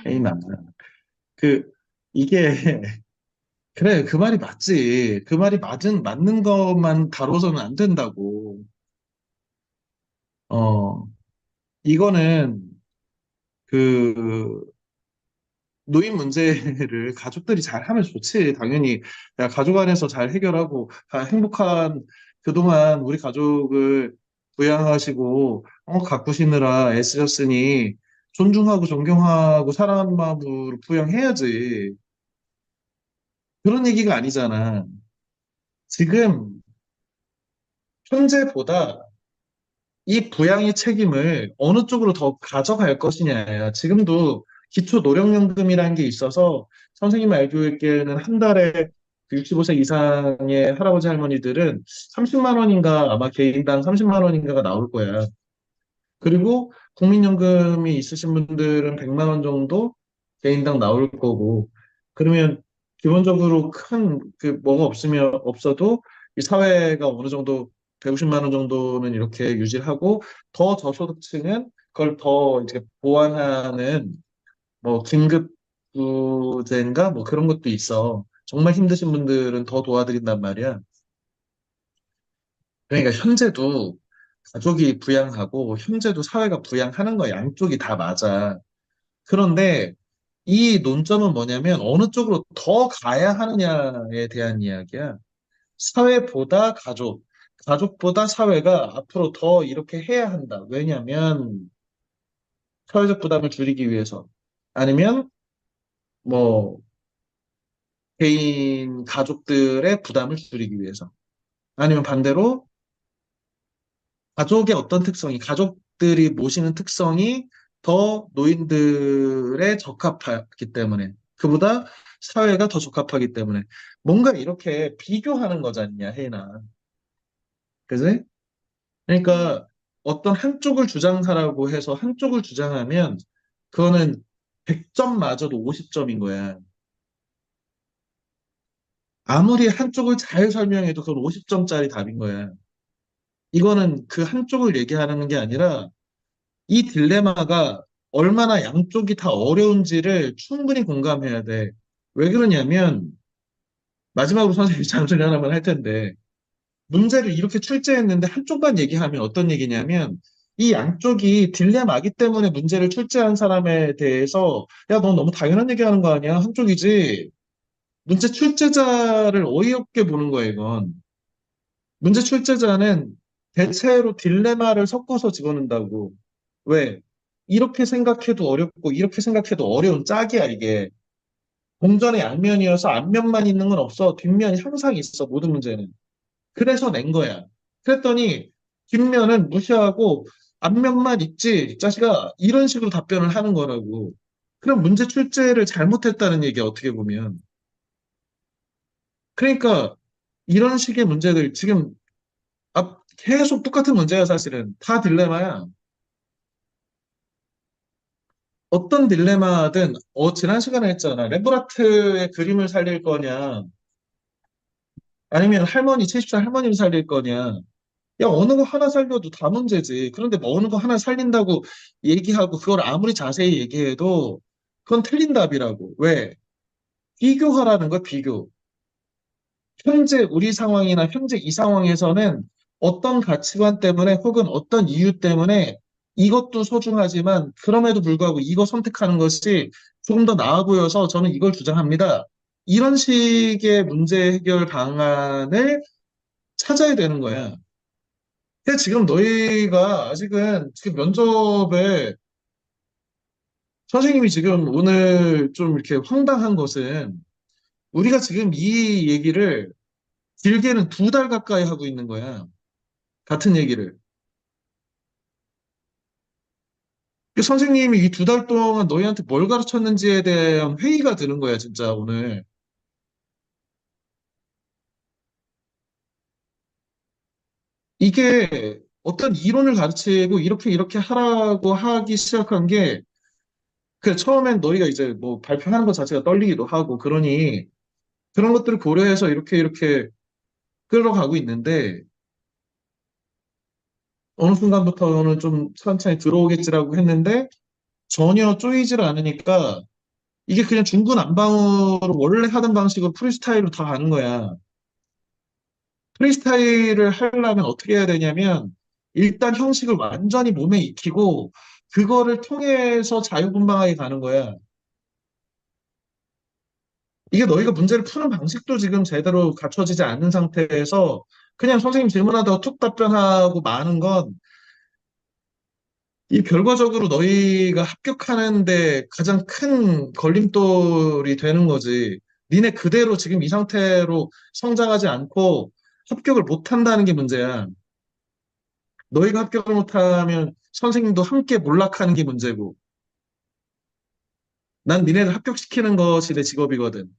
혜인아. 그, 이게, 그래, 그 말이 맞지. 그 말이 맞는 것만 다뤄서는 안 된다고. 어, 이거는, 그, 노인 문제를 가족들이 잘 하면 좋지. 당연히, 야, 가족 안에서 잘 해결하고, 행복한, 그동안 우리 가족을 부양하시고, 가꾸시느라 애쓰셨으니, 존중하고 존경하고 사랑하는 마음으로 부양해야지. 그런 얘기가 아니잖아. 지금, 현재보다 이 부양의 책임을 어느 쪽으로 더 가져갈 것이냐야. 지금도 기초 노령연금이라는 게 있어서 선생님 알고 있기에는 한 달에 그 65세 이상의 할아버지 할머니들은 30만 원인가 아마 개인당 30만 원인가가 나올 거야. 그리고 국민연금이 있으신 분들은 100만 원 정도 개인당 나올 거고, 그러면 기본적으로 큰 그 뭐가 없어도 이 사회가 어느 정도 150만 원 정도는 이렇게 유지하고, 더 저소득층은 그걸 더 이제 보완하는 뭐 긴급 구제인가 뭐 그런 것도 있어. 정말 힘드신 분들은 더 도와드린단 말이야. 그러니까 현재도 가족이 부양하고 현재도 사회가 부양하는 거야. 양쪽이 다 맞아. 그런데 이 논점은 뭐냐면 어느 쪽으로 더 가야 하느냐에 대한 이야기야. 사회보다 가족, 가족보다 사회가 앞으로 더 이렇게 해야 한다. 왜냐면 사회적 부담을 줄이기 위해서. 아니면 뭐 개인 가족들의 부담을 줄이기 위해서. 아니면 반대로 가족의 어떤 특성이, 가족들이 모시는 특성이 더 노인들에 적합하기 때문에, 그보다 사회가 더 적합하기 때문에, 뭔가 이렇게 비교하는 거잖냐, 혜인아. 그지? 그러니까 어떤 한쪽을 주장하라고 해서 한쪽을 주장하면, 그거는 100점 맞아도 50점인 거야. 아무리 한쪽을 잘 설명해도 그건 50점짜리 답인 거야. 이거는 그 한쪽을 얘기하는 게 아니라, 이 딜레마가 얼마나 양쪽이 다 어려운지를 충분히 공감해야 돼. 왜 그러냐면, 마지막으로 선생님이 잠소리 하나만 할 텐데, 문제를 이렇게 출제했는데 한쪽만 얘기하면 어떤 얘기냐면, 이 양쪽이 딜레마이기 때문에 문제를 출제한 사람에 대해서, 야, 너 너무 당연한 얘기하는 거 아니야? 한쪽이지. 문제 출제자를 어이없게 보는 거야, 이건. 문제 출제자는 대체로 딜레마를 섞어서 집어넣는다고. 왜? 이렇게 생각해도 어렵고 이렇게 생각해도 어려운 짝이야, 이게. 공전의 양면이어서 앞면만 있는 건 없어. 뒷면이 항상 있어, 모든 문제는. 그래서 낸 거야. 그랬더니 뒷면은 무시하고 앞면만 있지, 이 자식아. 이런 식으로 답변을 하는 거라고. 그럼 문제 출제를 잘못했다는 얘기야, 어떻게 보면. 그러니까 이런 식의 문제들 지금 계속 똑같은 문제야, 사실은. 다 딜레마야. 어떤 딜레마든, 지난 시간에 했잖아. 렘브라트의 그림을 살릴 거냐, 아니면 70살 할머니를 살릴 거냐. 야, 어느 거 하나 살려도 다 문제지. 그런데 뭐 어느 거 하나 살린다고 얘기하고, 그걸 아무리 자세히 얘기해도, 그건 틀린 답이라고. 왜? 비교하라는 거야, 비교. 현재 우리 상황이나 현재 이 상황에서는 어떤 가치관 때문에 혹은 어떤 이유 때문에 이것도 소중하지만 그럼에도 불구하고 이거 선택하는 것이 조금 더 나아 보여서 저는 이걸 주장합니다. 이런 식의 문제 해결 방안을 찾아야 되는 거야. 근데 지금 너희가 아직은 지금 면접에 선생님이 지금 오늘 좀 이렇게 황당한 것은 우리가 지금 이 얘기를 길게는 2달 가까이 하고 있는 거야. 같은 얘기를. 그 선생님이 이 2달 동안 너희한테 뭘 가르쳤는지에 대한 회의가 드는 거야, 진짜 오늘. 이게 어떤 이론을 가르치고 이렇게 이렇게 하라고 하기 시작한 게 그 처음엔 너희가 이제 뭐 발표하는 것 자체가 떨리기도 하고 그러니 그런 것들을 고려해서 이렇게 이렇게 끌어가고 있는데 어느 순간부터는 좀 천천히 들어오겠지라고 했는데 전혀 쪼이질 않으니까 이게 그냥 중구난방으로 원래 하던 방식으로 프리스타일로 다 가는 거야. 프리스타일을 하려면 어떻게 해야 되냐면 일단 형식을 완전히 몸에 익히고 그거를 통해서 자유분방하게 가는 거야. 이게 너희가 문제를 푸는 방식도 지금 제대로 갖춰지지 않는 상태에서 그냥 선생님 질문하다가 툭 답변하고 마는 건 이 결과적으로 너희가 합격하는데 가장 큰 걸림돌이 되는 거지. 니네 그대로 지금 이 상태로 성장하지 않고 합격을 못 한다는 게 문제야. 너희가 합격을 못하면 선생님도 함께 몰락하는 게 문제고. 난 니네를 합격시키는 것이 내 직업이거든.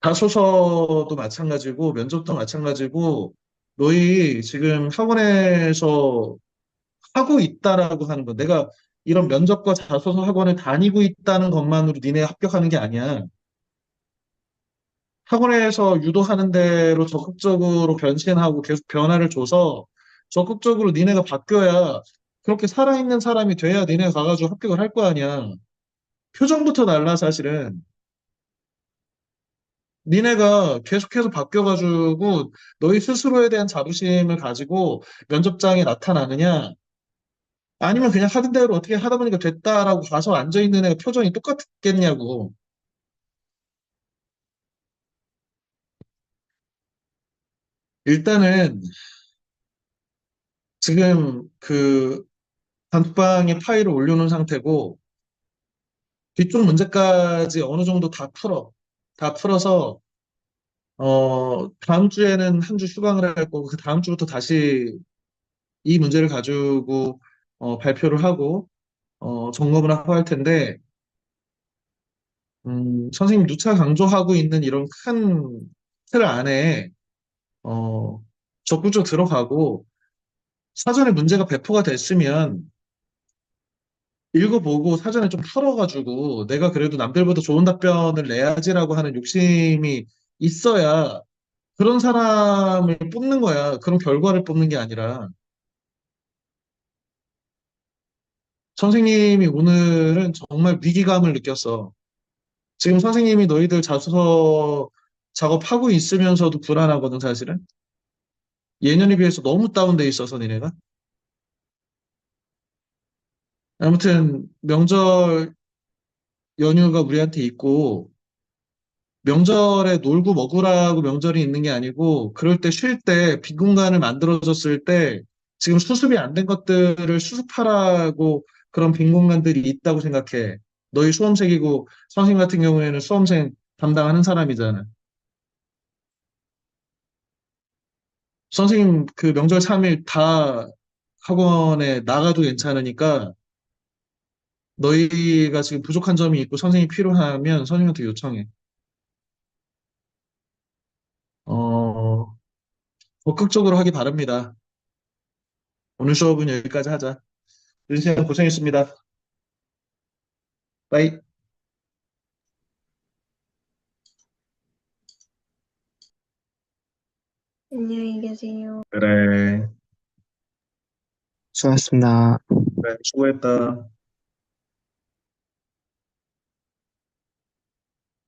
자소서도 마찬가지고 면접도 마찬가지고 너희 지금 학원에서 하고 있다라고 하는 거. 내가 이런 면접과 자소서 학원을 다니고 있다는 것만으로 니네 합격하는 게 아니야. 학원에서 유도하는 대로 적극적으로 변신하고 계속 변화를 줘서 적극적으로 니네가 바뀌어야 그렇게 살아있는 사람이 돼야 니네가 가가지고 합격을 할 거 아니야. 표정부터 달라, 사실은. 니네가 계속해서 바뀌어가지고 너희 스스로에 대한 자부심을 가지고 면접장에 나타나느냐? 아니면 그냥 하던 대로 어떻게 하다 보니까 됐다라고 가서 앉아있는 애가 표정이 똑같겠냐고. 일단은 지금 그 단톡방에 파일을 올려놓은 상태고 뒤쪽 문제까지 어느 정도 다 풀어. 다 풀어서 다음 주에는 한 주 휴강을 할 거고 그 다음 주부터 다시 이 문제를 가지고 발표를 하고 점검을 하고 할 텐데 선생님 누차 강조하고 있는 이런 큰 틀 안에 어, 적극적으로 들어가고 사전에 문제가 배포가 됐으면 읽어보고 사전에 좀 풀어가지고 내가 그래도 남들보다 좋은 답변을 내야지라고 하는 욕심이 있어야 그런 사람을 뽑는 거야. 그런 결과를 뽑는 게 아니라. 선생님이 오늘은 정말 위기감을 느꼈어. 지금 선생님이 너희들 자소서 작업하고 있으면서도 불안하거든, 사실은. 예년에 비해서 너무 다운돼 있어서 니네가. 아무튼 명절 연휴가 우리한테 있고 명절에 놀고 먹으라고 명절이 있는 게 아니고, 그럴 때 쉴 때 빈 공간을 만들어줬을 때 지금 수습이 안 된 것들을 수습하라고 그런 빈 공간들이 있다고 생각해. 너희 수험생이고, 선생님 같은 경우에는 수험생 담당하는 사람이잖아. 선생님 그 명절 3일 다 학원에 나가도 괜찮으니까 너희가 지금 부족한 점이 있고 선생님이 필요하면 선생님한테 요청해. 어, 적극적으로 하기 바랍니다. 오늘 수업은 여기까지 하자. 윤시장 고생했습니다. 빠이. 안녕히 계세요. 그래. 수고하셨습니다. 그래, 수고했다.